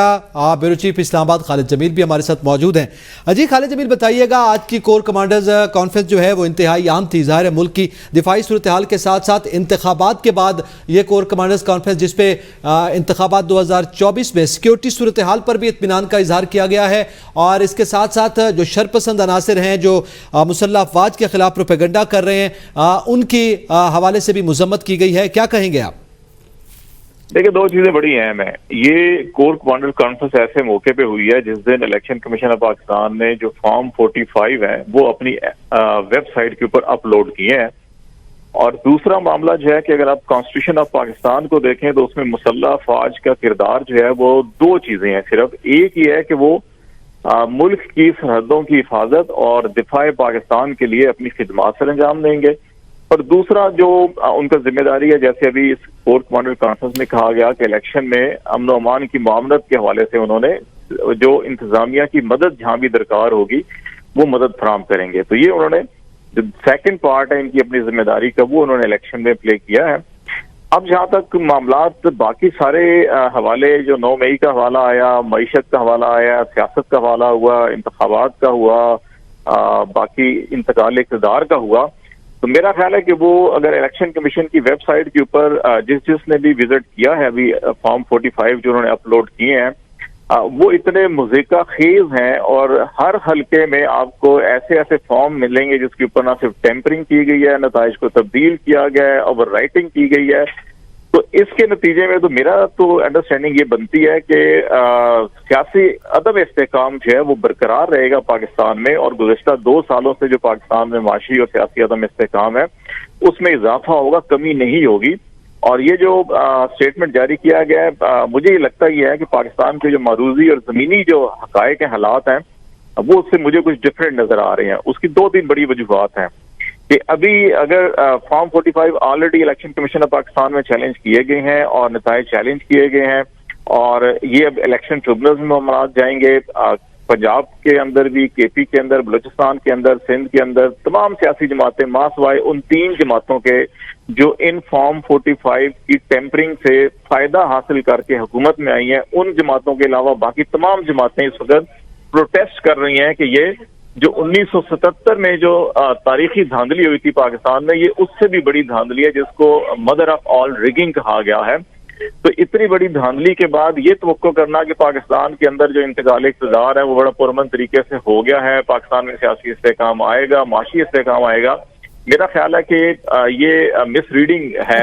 Bureau chief Islamabad Khalid Jameel भी हमारे साथ मौजूद हैं। जी खालिद जमील, बताइएगा, आज की कोर कमांडर्स कॉन्फ्रेंस जो है वो इंतहाई अहम थी। ज़ाहिर है मुल्क की दिफाई सूरत हाल के साथ साथ इंतखाबात के बाद ये कोर कमांडर्स कॉन्फ्रेंस जिसपे इंतखाबात 2024 में सिक्योरिटी सूरत हाल पर भी इत्मीनान का इजहार किया गया है और इसके साथ साथ जो शरपसंद अनासर हैं जो मुसल्लह अफवाज के खिलाफ प्रोपेगेंडा कर रहे हैं उनकी हवाले से भी मजम्मत की गई है। क्या कहेंगे आप? देखिए, दो चीजें बड़ी अहम है। ये कोर कमांडर कॉन्फ्रेंस ऐसे मौके पे हुई है जिस दिन इलेक्शन कमीशन ऑफ पाकिस्तान ने जो फॉर्म 45 है वो अपनी वेबसाइट के ऊपर अपलोड किए हैं। और दूसरा मामला जो है कि अगर आप कॉन्स्टिट्यूशन ऑफ पाकिस्तान को देखें तो उसमें मुसल्लह अफवाज का किरदार जो है वो दो चीजें हैं। सिर्फ एक ही है कि वो मुल्क की सरहदों की हिफाजत और दिफाए पाकिस्तान के लिए अपनी खिदमत सर अंजाम देंगे, और दूसरा जो उनका जिम्मेदारी है, जैसे अभी इस कोर कमांडर कॉन्फ्रेंस में कहा गया कि इलेक्शन में अमन व अमान की मामलत के हवाले से उन्होंने जो इंतजामिया की मदद जहां भी दरकार होगी वो मदद फराम करेंगे। तो ये उन्होंने जो सेकंड पार्ट है इनकी अपनी जिम्मेदारी का वो उन्होंने इलेक्शन में प्ले किया है। अब जहां तक मामलात बाकी सारे हवाले, जो 9 मई का हवाला आया, मईशत का हवाला आया, सियासत का हवाला हुआ, इंतखाबात का हुआ, बाकी इंतकाल इक़्तिदार का हुआ, तो मेरा ख्याल है कि वो अगर इलेक्शन कमीशन की वेबसाइट के ऊपर जिसने भी विजिट किया है अभी फॉर्म 45 जो उन्होंने अपलोड किए हैं वो इतने मुज़ीका खेज हैं, और हर हलके में आपको ऐसे ऐसे फॉर्म मिलेंगे जिसके ऊपर ना सिर्फ टेम्परिंग की गई है, नताइज को तब्दील किया गया है, ओवर राइटिंग की गई है। तो इसके नतीजे में तो मेरा तो अंडरस्टैंडिंग ये बनती है कि सियासी अदम इस्तेहकाम जो है वो बरकरार रहेगा पाकिस्तान में, और गुज़िश्ता 2 सालों से जो पाकिस्तान में माशी और सियासी अदम इस्तेहकाम है उसमें इजाफा होगा, कमी नहीं होगी। और ये जो स्टेटमेंट जारी किया गया है, मुझे ये लगता ही है कि पाकिस्तान के जो मारूजी और ज़मीनी जो हकायक हालात हैं वो उससे मुझे कुछ डिफरेंट नजर आ रहे हैं। उसकी 2-3 बड़ी वजूहात हैं कि अभी अगर form 45 already election commission of Pakistan में चैलेंज किए गए हैं और नताइज चैलेंज किए गए हैं, और ये अब इलेक्शन ट्रिब्यूनल में मामलात जाएंगे। पंजाब के अंदर भी, केपी के अंदर, बलूचिस्तान के अंदर, सिंध के अंदर तमाम सियासी जमातें मासवाए उन 3 जमातों के जो इन फॉर्म 45 की टेम्परिंग से फायदा हासिल करके हुकूमत में आई हैं, उन जमातों के अलावा बाकी तमाम जमातें इस वक्त प्रोटेस्ट कर रही हैं कि ये जो 1977 में जो तारीखी धांधली हुई थी पाकिस्तान में, ये उससे भी बड़ी धांधली है जिसको मदर ऑफ ऑल रिगिंग कहा गया है। तो इतनी बड़ी धांधली के बाद ये तवक्को करना कि पाकिस्तान के अंदर जो इंतकाल इक़्तिदार है वो बड़ा पुरअमन तरीके से हो गया है, पाकिस्तान में सियासी इस्तेहकाम आएगा, माशी इस्तेहकाम आएगा, मेरा ख्याल है कि ये मिस रीडिंग है।